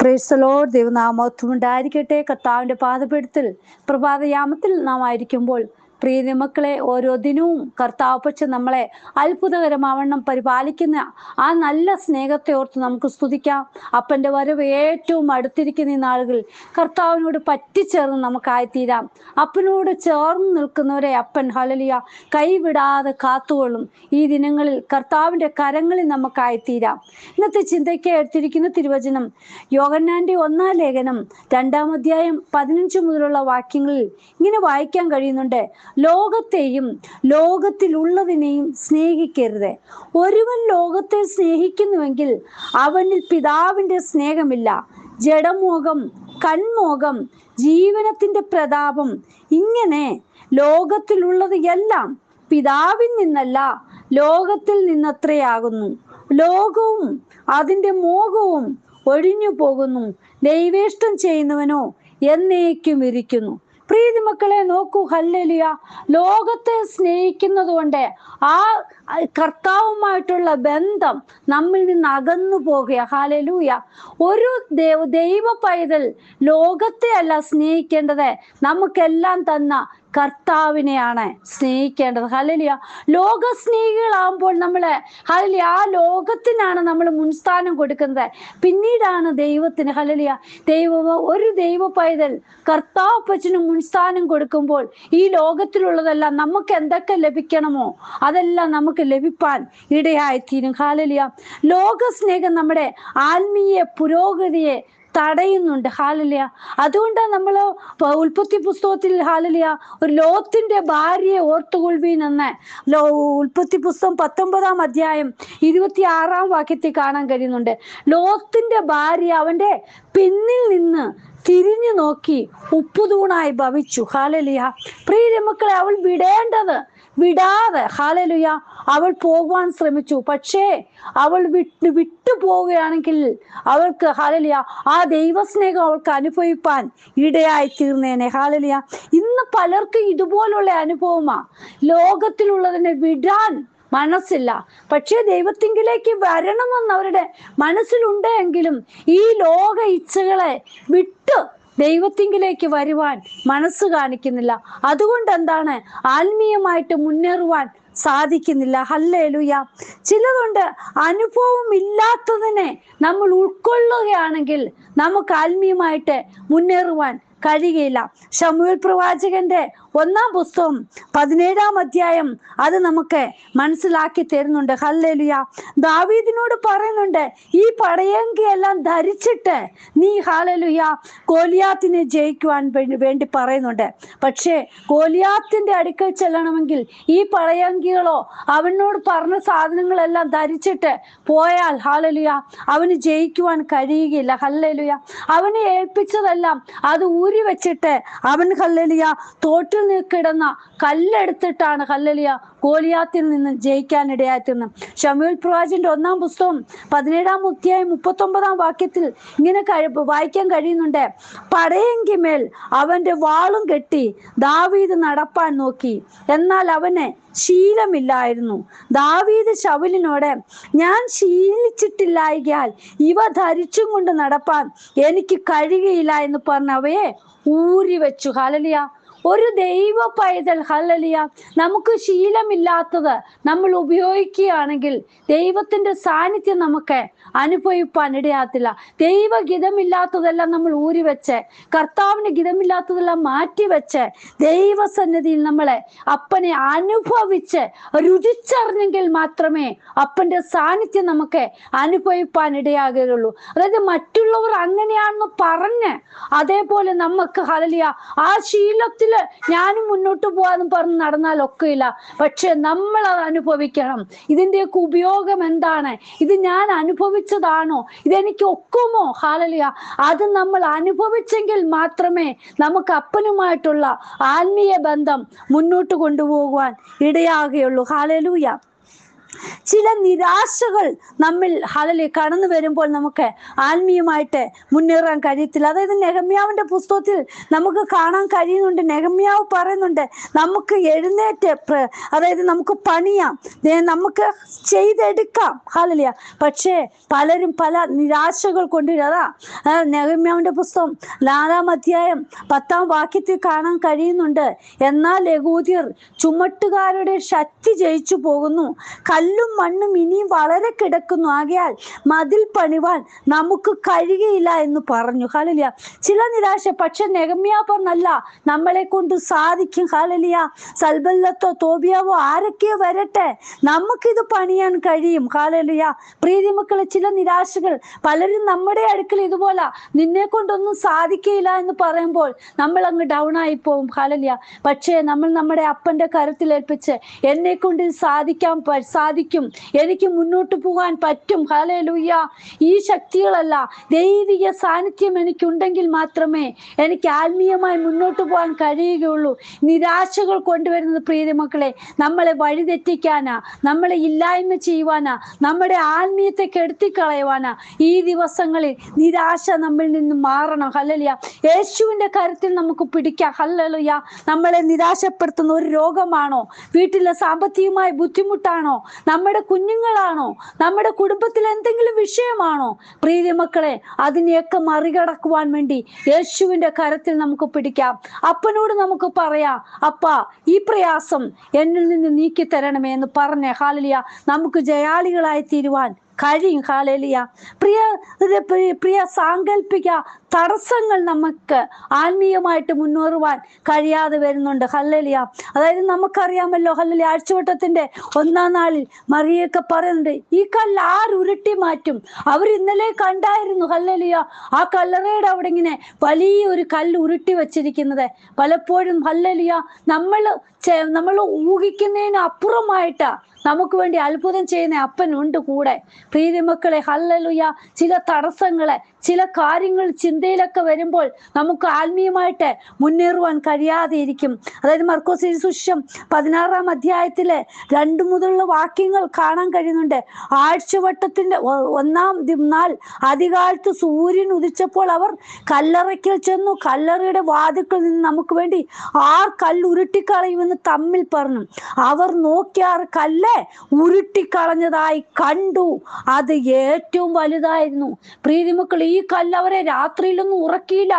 Praise the Lord. ദൈവനാമം ഉണ്ടായിരിക്കട്ടെ. കർത്താവിൻ്റെ പാദപീഠത്തിൽ പ്രഭാതയാമത്തിൽ നാം ആയിരിക്കുമ്പോൾ പ്രിയ മക്കളെ, ഓരോ ദിനവും കർത്താവ് പക്ഷെ നമ്മളെ അത്ഭുതകരമാവണ്ണം പരിപാലിക്കുന്ന ആ നല്ല സ്നേഹത്തെ ഓർത്ത് നമുക്ക് സ്തുതിക്കാം. അപ്പൻ്റെ വരവ് ഏറ്റവും അടുത്തിരിക്കുന്ന ഈ നാളുകളിൽ കർത്താവിനോട് പറ്റിച്ചേർന്ന് നമുക്കായിത്തീരാം. അപ്പനോട് ചേർന്ന് നിൽക്കുന്നവരെ അപ്പൻ ഹല്ലേലൂയ കൈവിടാതെ കാത്തുകൊള്ളും. ഈ ദിനങ്ങളിൽ കർത്താവിൻ്റെ കരങ്ങളിൽ നമുക്കായിത്തീരാം. ഇന്നത്തെ ചിന്തയ്ക്ക് എടുത്തിരിക്കുന്ന തിരുവചനം യോഹന്നാന്റെ 1-ാം ലേഖനം 2-ാം അധ്യായം 15 മുതലുള്ള വാക്യങ്ങളിൽ ഇങ്ങനെ വായിക്കാൻ കഴിയുന്നുണ്ട്. ലോകത്തെയും ലോകത്തിലുള്ളതിനെയും സ്നേഹിക്കരുത്. ഒരുവൻ ലോകത്തെ സ്നേഹിക്കുന്നുവെങ്കിൽ അവനിൽ പിതാവിൻ്റെ സ്നേഹമില്ല. ജഡമോഹം, കൺമോഹം, ജീവനത്തിന്റെ പ്രതാപം, ഇങ്ങനെ ലോകത്തിലുള്ളത് എല്ലാം പിതാവിൽ നിന്നല്ല, ലോകത്തിൽ നിന്നത്രയാകുന്നു. ലോകവും അതിൻ്റെ മോഹവും ഒഴിഞ്ഞു പോകുന്നു. ദൈവേഷ്ടം ചെയ്യുന്നവനോ എന്നേക്കും ഇരിക്കുന്നു. പ്രീതി മക്കളെ നോക്കൂ, ഹല്ലേലൂയ. ലോകത്തെ സ്നേഹിക്കുന്നത് കൊണ്ട് ആ കർത്താവുമായിട്ടുള്ള ബന്ധം നമ്മിൽ നിന്ന് അകന്നു പോകുക. ഹല്ലേലൂയ. ഒരു ദൈവ പൈതൽ ലോകത്തെ അല്ല സ്നേഹിക്കേണ്ടത്, നമുക്കെല്ലാം തന്ന കർത്താവിനെയാണ് സ്നേഹിക്കേണ്ടത്. ഹല്ലേലൂയ. ലോക സ്നേഹികളാകുമ്പോൾ നമ്മള് ഹല്ലേലൂയ ആ ലോകത്തിനാണ് നമ്മൾ മുൻസ്ഥാനം കൊടുക്കുന്നത്, പിന്നീടാണ് ദൈവത്തിന്. ഹല്ലേലൂയ. ഒരു ദൈവ പൈതൽ കർത്താവപ്പച്ചന് മുൻസ്ഥാനം കൊടുക്കുമ്പോൾ ഈ ലോകത്തിലുള്ളതെല്ലാം നമുക്ക് എന്തൊക്കെ ലഭിക്കണമോ അതെല്ലാം നമുക്ക് ലഭിപ്പാൻ ഇടയായിത്തീരും. ഹല്ലേലൂയ. ലോക സ്നേഹം നമ്മുടെ ആത്മീയ പുരോഗതിയെ തടയുന്നുണ്ട്. ഹല്ലേലൂയ. അതുകൊണ്ടാണ് നമ്മൾ ഉൽപ്പത്തി പുസ്തകത്തിൽ ഹല്ലേലൂയ ഒരു ലോത്തിന്റെ ഭാര്യയെ ഓർത്തുകൊള്ളുവീൻ എന്ന് ഉൽപ്പത്തി പുസ്തകം 19-ാം അധ്യായം 26-ാം വാക്യത്തിൽ കാണാൻ കഴിയുന്നുണ്ട്. ലോത്തിന്റെ ഭാര്യ അവന്റെ പിന്നിൽ നിന്ന് തിരിഞ്ഞു നോക്കി ഉപ്പുതൂണായി ഭവിച്ചു. ഹല്ലേലൂയ. പ്രിയ മക്കളെ, അവൾ വിടാതെ ഹല്ലേലൂയ അവൾ പോകുവാൻ ശ്രമിച്ചു. പക്ഷേ അവൾ വിട്ടു പോവുകയാണെങ്കിൽ അവൾക്ക് ഹല്ലേലൂയ ആ ദൈവസ്നേഹം അവൾക്ക് അനുഭവിപ്പാൻ ഇടയായി തീർന്നേനെ. ഹല്ലേലൂയ. ഇന്ന് പലർക്കും ഇതുപോലുള്ള അനുഭവമാ. ലോകത്തിലുള്ളതിനെ വിടാൻ മനസ്സില്ല, പക്ഷേ ദൈവത്തിങ്കിലേക്ക് വരണമെന്ന് അവരുടെ മനസ്സിലുണ്ടെങ്കിലും ഈ ലോക ഇച്ഛകളെ വിട്ട് ദൈവത്തിങ്കിലേക്ക് വരുവാൻ മനസ്സ് കാണിക്കുന്നില്ല. അതുകൊണ്ട് എന്താണ്, ആത്മീയമായിട്ട് മുന്നേറുവാൻ സാധിക്കുന്നില്ല. ഹല്ലേലൂയ. ചിലതുകൊണ്ട് അനുഭവം ഇല്ലാത്തതിനെ നമ്മൾ ഉൾക്കൊള്ളുകയാണെങ്കിൽ നമുക്ക് ആത്മീയമായിട്ട് മുന്നേറുവാൻ കഴിയുകയില്ല. ശമൂവേൽ പ്രവാചകന്റെ 1-ാം പുസ്തകം 17-ാം അധ്യായം അത് നമുക്ക് മനസ്സിലാക്കി തരുന്നുണ്ട്. ഹല്ലേലൂയ. ദാവീദിനോട് പറയുന്നുണ്ട്, ഈ പടയങ്കിയെല്ലാം ധരിച്ചിട്ട് നീ ഹല്ലേലൂയ ഗോലിയാത്തിനെ ജയിക്കുവാൻ വേണ്ടി പറയുന്നുണ്ട്. പക്ഷേ ഗോലിയാത്തിന്റെ അടുക്കൽ ചെല്ലണമെങ്കിൽ ഈ പടയങ്കികളോ അവനോട് പറഞ്ഞ സാധനങ്ങളെല്ലാം ധരിച്ചിട്ട് പോയാൽ ഹല്ലേലൂയ അവന് ജയിക്കുവാൻ കഴിയുകയില്ല. ഹല്ലേലൂയ. അവനെ ഏൽപ്പിച്ചതെല്ലാം അത് ഊരി വെച്ചിട്ട് അവൻ ഹല്ലേലൂയ തോട്ടിൽ കിടന്ന കല്ലെടുത്തിട്ടാണ് ഹല്ലേലൂയ ഗോലിയാത്തിൽ നിന്ന് ജയിക്കാനിടയായിത്തീർന്നത്. ശമൂവേൽ പ്രവാചകന്റെ 1-ാം പുസ്തകം 17-ാം അധ്യായം 39-ാം വാക്യത്തിൽ ഇങ്ങനെ വായിക്കാൻ കഴിയുന്നുണ്ട്. പടയെങ്കിമേൽ അവന്റെ വാളും കെട്ടി ദാവീദ് നടപ്പാൻ നോക്കി, എന്നാൽ അവന് ശീലമില്ലായിരുന്നു. ദാവീദ് ശൗലിനോട്, ഞാൻ ശീലിച്ചിട്ടില്ലായകയാൽ ഇവ ധരിച്ചും കൊണ്ട് നടപ്പാൻ എനിക്ക് കഴിയുകയില്ല എന്ന് പറഞ്ഞ് അവയെ ഊരി വെച്ചു. ഹല്ലേലൂയ. ഒരു ദൈവ പൈതൽ ഹല്ലേലൂയ നമുക്ക് ശീലമില്ലാത്തത് നമ്മൾ ഉപയോഗിക്കുകയാണെങ്കിൽ ദൈവത്തിന്റെ സാന്നിധ്യം നമുക്ക് അനുഭവിപ്പാൻ ഇടയാത്തില്ല. ദൈവഗിതമില്ലാത്തതെല്ലാം നമ്മൾ ഊരിവെച്ച് കർത്താവിന് ഗിതമില്ലാത്തതെല്ലാം മാറ്റിവെച്ച് ദൈവസന്നിധിയിൽ നമ്മളെ അപ്പനെ അനുഭവിച്ച് രുചിച്ചറിഞ്ഞെങ്കിൽ മാത്രമേ അപ്പന്റെ സാന്നിധ്യം നമുക്ക് അനുഭവിപ്പാൻ ഇടയാകുകയുള്ളൂ. അതായത് മറ്റുള്ളവർ അങ്ങനെയാണെന്ന് പറഞ്ഞ് അതേപോലെ നമുക്ക് ഹല്ലേലൂയ ആ ശീലത്തിൽ ഞാനും മുന്നോട്ട് പോകാനും പറഞ്ഞ് നടന്നാലൊക്കെ ഇല്ല. പക്ഷെ നമ്മൾ അത് അനുഭവിക്കണം. ഇതിന്റെയൊക്കെ ഉപയോഗം എന്താണ്, ഇത് ഞാൻ അനുഭവിച്ചതാണോ, ഇതെനിക്ക് ഒക്കുമോ, ഹല്ലേലൂയ അത് നമ്മൾ അനുഭവിച്ചെങ്കിൽ മാത്രമേ നമുക്ക് അപ്പനുമായിട്ടുള്ള ആത്മീയ ബന്ധം മുന്നോട്ട് കൊണ്ടുപോകുവാൻ ഇടയാകുകയുള്ളൂ. ഹല്ലേലൂയ. ചില നിരാശകൾ നമ്മിൽ കടന്നു വരുമ്പോൾ നമുക്ക് ആത്മീയമായിട്ട് മുന്നേറാൻ കഴിയത്തില്ല. അതായത് നെഹമ്യാവിന്റെ പുസ്തകത്തിൽ നമുക്ക് കാണാൻ കഴിയുന്നുണ്ട്. നെഹമ്യാവ് പറയുന്നുണ്ട്, നമുക്ക് എഴുന്നേറ്റ് അതായത് നമുക്ക് പണിയാം, നമുക്ക് ചെയ്തെടുക്കാം. ഹല്ലേലൂയ. പക്ഷേ പലരും പല നിരാശകൾ കൊണ്ടുവരും. അതാ നെഹമ്യാവിന്റെ പുസ്തകം 4-ാം അധ്യായം 10-ാം വാക്യത്തിൽ കാണാൻ കഴിയുന്നുണ്ട്. എന്നാൽ യഹൂദ്യർ ചുമട്ടുകാരുടെ ശക്തി ജയിച്ചു പോകുന്നു, കല്ലും മണ്ണും ഇനിയും വളരെ കിടക്കുന്നു, ആകയാൽ മതിൽ പണിവാൻ നമുക്ക് കഴിയുകയില്ല എന്ന് പറഞ്ഞു. ഹല്ലേലൂയ. ചില നിരാശ. പക്ഷെ നെഹമ്യാവ് പറഞ്ഞല്ല, നമ്മളെ കൊണ്ട് സാധിക്കും. ഹല്ലേലൂയ. സൽബല്ലത്തോ തോബിയാവോ ആരൊക്കെയോ വരട്ടെ, നമുക്കിത് പണിയാൻ കഴിയും. ഹല്ലേലൂയ. പ്രീതി മക്കളെ, ചില നിരാശകൾ പലരും നമ്മുടെ അടുക്കൽ ഇതുപോലെ നിന്നെ കൊണ്ടൊന്നും സാധിക്കയില്ല എന്ന് പറയുമ്പോൾ നമ്മൾ അങ്ങ് ഡൗൺ ആയി പോകും. ഹല്ലേലൂയ. പക്ഷേ നമ്മൾ നമ്മുടെ അപ്പന്റെ കരത്തിൽ ഏൽപ്പിച്ച്, എന്നെ കൊണ്ട് സാധിക്കും, എനിക്ക് മുന്നോട്ട് പോകാൻ പറ്റും. ഹല്ലേലൂയ. ഈ ശക്തികളല്ല, ദൈവിക സാന്നിധ്യം എനിക്കുണ്ടെങ്കിൽ മാത്രമേ എനിക്ക് ആത്മീയമായി മുന്നോട്ട് പോകാൻ കഴിയുകയുള്ളൂ. നിരാശകൾ കൊണ്ടുവരുന്നത് പ്രീതി മക്കളെ നമ്മളെ വഴിതെറ്റിക്കാനാ, നമ്മളെ ഇല്ലായ്മ ചെയ്യുവാനാ, നമ്മുടെ ആത്മീയത്തെ കെടുത്തിക്കളയുവാനാ. ഈ ദിവസങ്ങളിൽ നിരാശ നമ്മിൽ നിന്ന് മാറണം. ഹല്ലേലൂയ. യേശുവിന്റെ കരത്തിൽ നമുക്ക് പിടിക്കാം. ഹല്ലേലൂയ. നമ്മളെ നിരാശപ്പെടുത്തുന്ന ഒരു രോഗമാണോ, വീട്ടിലെ സാമ്പത്തികമായ ബുദ്ധിമുട്ടാണോ, നമ്മുടെ കുഞ്ഞുങ്ങളാണോ, നമ്മുടെ കുടുംബത്തിൽ എന്തെങ്കിലും വിഷയമാണോ, പ്രീതി മക്കളെ അതിനെയൊക്കെ മറികടക്കുവാൻ വേണ്ടി യേശുവിന്റെ കരത്തിൽ നമുക്ക് പിടിക്കാം. അപ്പനോട് നമുക്ക് പറയാം, അപ്പാ ഈ പ്രയാസം എന്നിൽ നിന്ന് നീക്കി തരണമേ എന്ന് പറഞ്ഞ് ഹല്ലേലൂയ നമുക്ക് ജയാളികളായി തീരുവാൻ കഴിയും. ഹല്ലേലൂയ. പ്രിയ സാങ്കല്പിക തടസ്സങ്ങൾ നമുക്ക് ആത്മീയമായിട്ട് മുന്നേറുവാൻ കഴിയാതെ വരുന്നുണ്ട്. ഹല്ലേലൂയ. അതായത് നമുക്കറിയാമല്ലോ, ഹല്ലേലൂയ, ആഴ്ചവട്ടത്തിന്റെ 1-ാം നാളിൽ മറിയൊക്കെ പറയുന്നുണ്ട്, ഈ കല്ല് ആരുരുട്ടി മാറ്റും? അവർ ഇന്നലെ കണ്ടായിരുന്നു. ഹല്ലേലൂയ. ആ കല്ലറയുടെ അവിടെ ഇങ്ങനെ വലിയൊരു കല്ല് ഉരുട്ടി വച്ചിരിക്കുന്നത്. പലപ്പോഴും ഹല്ലേലൂയ നമ്മൾ ഊഹിക്കുന്നതിന് അപ്പുറമായിട്ടാ നമുക്ക് വേണ്ടി അത്ഭുതം ചെയ്യുന്ന അപ്പനുണ്ട് കൂടെ. പ്രീതി മക്കളെ, ഹല്ലേലൂയ. ചില തടസ്സങ്ങളെ, ചില കാര്യങ്ങൾ ചിന്തയിലൊക്കെ വരുമ്പോൾ നമുക്ക് ആത്മീയമായിട്ട് മുന്നേറുവാൻ കഴിയാതെ ഇരിക്കും. അതായത് മർക്കോസ് സുവിശേഷം 16-ാം അധ്യായത്തിലെ 2 മുതലുള്ള വാക്യങ്ങൾ കാണാൻ കഴിയുന്നുണ്ട്. ആഴ്ചവട്ടത്തിന്റെ 1-ാം നാൾ അതികാലത്ത് സൂര്യൻ ഉദിച്ചപ്പോൾ അവർ കല്ലറയ്ക്കൽ ചെന്നു. കല്ലറയുടെ വാതിൽക്കൽ നിന്ന് നമുക്ക് വേണ്ടി ആർ കല്ലുരുട്ടിക്കളയുമെന്ന് തമ്മിൽ പറഞ്ഞു. അവർ നോക്കിയാർ കല്ല് ഉരുട്ടിക്കളഞ്ഞതായി കണ്ടു. അത് ഏറ്റവും വലുതായിരുന്നു. പ്രീതി മക്കൾ, ഈ കല്ല് അവരെ രാത്രിയിലൊന്നും ഉറക്കിയില്ല.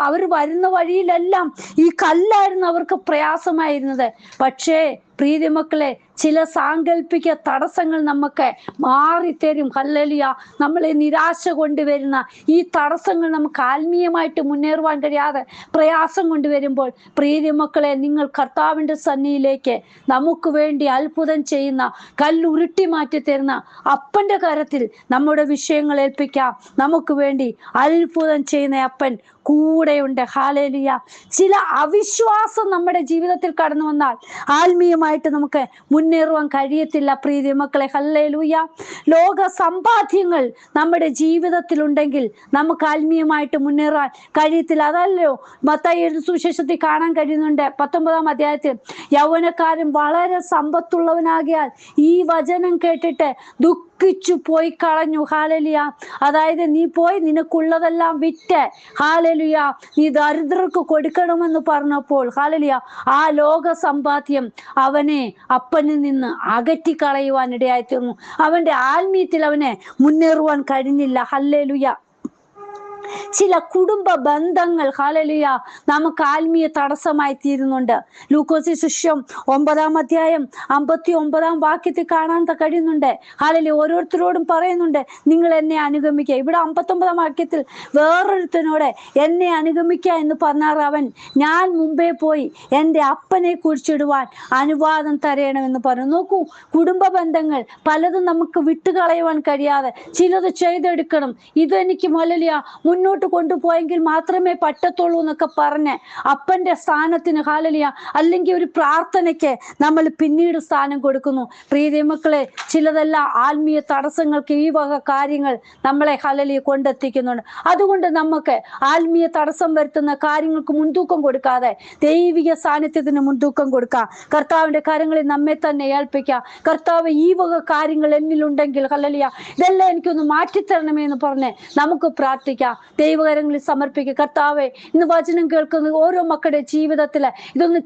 അവർ വരുന്ന വഴിയിലെല്ലാം ഈ കല്ലായിരുന്നു അവർക്ക് പ്രയാസമായിരുന്നത്. പക്ഷേ പ്രീതി മക്കളെ, ചില സാങ്കല്പിക തടസ്സങ്ങൾ നമുക്ക് മാറിത്തരും. ഹല്ലേലൂയ. നമ്മളെ നിരാശ കൊണ്ടുവരുന്ന ഈ തടസ്സങ്ങൾ നമുക്ക് ആത്മീയമായിട്ട് മുന്നേറുവാൻ കഴിയാതെ പ്രയാസം കൊണ്ടുവരുമ്പോൾ പ്രീതി മക്കളെ, നിങ്ങൾ കർത്താവിന്റെ സന്നിധിയിലേക്ക് നമുക്ക് വേണ്ടി അത്ഭുതം ചെയ്യുന്ന, കല്ലുരുട്ടി മാറ്റി തരുന്ന അപ്പന്റെ കരത്തിൽ നമ്മുടെ വിഷയങ്ങൾ ഏൽപ്പിക്കാം. നമുക്ക് വേണ്ടി അത്ഭുതം ചെയ്യുന്ന അപ്പൻ കൂടെയുണ്ട്. ഹല്ലേലൂയ. ചില അവിശ്വാസം നമ്മുടെ ജീവിതത്തിൽ കടന്നു വന്നാൽ ആത്മീയമായിട്ട് നമുക്ക് മുന്നേറുവാൻ കഴിയത്തില്ല. പ്രീതി മക്കളെ, ഹല്ലേലൂയ. ലോക സമ്പാദ്യങ്ങൾ നമ്മുടെ ജീവിതത്തിൽ ഉണ്ടെങ്കിൽ നമുക്ക് ആത്മീയമായിട്ട് മുന്നേറാൻ കഴിയത്തില്ല. അതല്ലോ മത്തായി എഴുതിയ സുവിശേഷത്തിൽ കാണാൻ കഴിയുന്നുണ്ട്. 19-ാം അധ്യായത്തിൽ യൗവനക്കാരൻ വളരെ സമ്പത്തുള്ളവനാകിയാൽ ഈ വചനം കേട്ടിട്ട് ദുഃഖിച്ചു പോയി കളഞ്ഞു. ഹല്ലേലൂയ. അതായത് നീ പോയി നിനക്കുള്ളതെല്ലാം വിറ്റ് ഹല്ലേലൂയ നീ ദരിദ്രർക്ക് കൊടുക്കണമെന്ന് പറഞ്ഞപ്പോൾ ഹല്ലേലൂയ ആ ലോക സമ്പാദ്യം അവനെ അപ്പനിൽ നിന്ന് അകറ്റിക്കളയുവാൻ ഇടയായി തീർന്നു. അവന്റെ ആത്മീയത്തിൽ അവനെ മുന്നേറുവാൻ കഴിഞ്ഞില്ല. ഹല്ലേലൂയ. ചില കുടുംബ ബന്ധങ്ങൾ ഹല്ലേലൂയ നമുക്ക് ആത്മീയ തടസ്സമായി തീരുന്നുണ്ട്. ലൂക്കോസ് സുവിശേഷം 9-ാം അധ്യായം 59-ാം വാക്യത്തിൽ കാണാൻ കഴിയുന്നുണ്ട്. ഹല്ലേലൂയ. ഓരോരുത്തരോടും പറയുന്നുണ്ട്, നിങ്ങൾ എന്നെ അനുഗമിക്കുക. ഇവിടെ 59-ാം വാക്യത്തിൽ വേറൊരുത്തനോട് എന്നെ അനുഗമിക്കുക എന്ന് പറഞ്ഞാൽ അവൻ, ഞാൻ മുമ്പേ പോയി എൻ്റെ അപ്പനെ കുറിച്ചിടുവാൻ അനുവാദം തരയണമെന്ന് പറഞ്ഞു. നോക്കൂ, കുടുംബ ബന്ധങ്ങൾ പലതും നമുക്ക് വിട്ടുകളയുവാൻ കഴിയാതെ ചിലത് ചെയ്തെടുക്കണം. ഇതെനിക്ക് ഹല്ലേലൂയ മുന്നോട്ട് കൊണ്ടുപോയെങ്കിൽ മാത്രമേ പറ്റത്തുള്ളൂ എന്നൊക്കെ പറഞ്ഞ് അപ്പന്റെ സ്ഥാനത്തിന് ഹല്ലേലൂയ അല്ലെങ്കിൽ ഒരു പ്രാർത്ഥനയ്ക്ക് നമ്മൾ പിന്നീട് സ്ഥാനം കൊടുക്കുന്നു. പ്രിയ മക്കളെ, ചിലതെല്ലാം ആത്മീയ തടസ്സങ്ങൾക്ക് ഈ വക കാര്യങ്ങൾ നമ്മളെ ഹല്ലേലൂയ കൊണ്ടെത്തിക്കുന്നുണ്ട്. അതുകൊണ്ട് നമുക്ക് ആത്മീയ തടസ്സം വരുത്തുന്ന കാര്യങ്ങൾക്ക് മുൻതൂക്കം കൊടുക്കാതെ ദൈവിക സാന്നിധ്യത്തിന് മുൻതൂക്കം കൊടുക്കാം. കർത്താവിന്റെ കരങ്ങളിൽ നമ്മെ തന്നെ ഏൽപ്പിക്കാം. കർത്താവ്, ഈ വക കാര്യങ്ങൾ എന്നിലുണ്ടെങ്കിൽ ഹല്ലേലൂയ ഇതെല്ലാം എനിക്കൊന്ന് മാറ്റിത്തരണമേ എന്ന് പറഞ്ഞ് നമുക്ക് പ്രാർത്ഥിക്കാം. ദൈവകരങ്ങളിൽ സമർപ്പിക്കുക. കർത്താവെ, ഇന്ന് വചനം കേൾക്കുന്ന ഓരോ മക്കളുടെ ജീവിതത്തിൽ ഇതൊന്ന്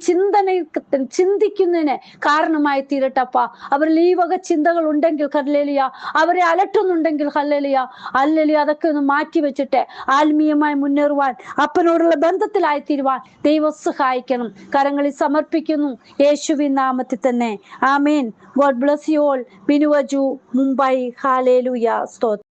ചിന്തിക്കുന്നതിന് കാരണമായി തീരട്ടപ്പ. അവരിൽ ഈ വക ചിന്തകൾ ഉണ്ടെങ്കിൽ ഹല്ലേലൂയ, അവരെ അലട്ടുന്നുണ്ടെങ്കിൽ ഹല്ലേലൂയ അതൊക്കെ ഒന്ന് മാറ്റി വെച്ചിട്ട് ആത്മീയമായി മുന്നേറുവാൻ, അപ്പനോടുള്ള ബന്ധത്തിലായി തീരുവാൻ ദൈവം സഹായിക്കണം. കരങ്ങളിൽ സമർപ്പിക്കുന്നു യേശുവിൻ നാമത്തിൽ തന്നെ. ആമേൻ. God bless you all. ബിനുവജു, മുംബൈ. ഹല്ലേലൂയ. സ്തോത്രം.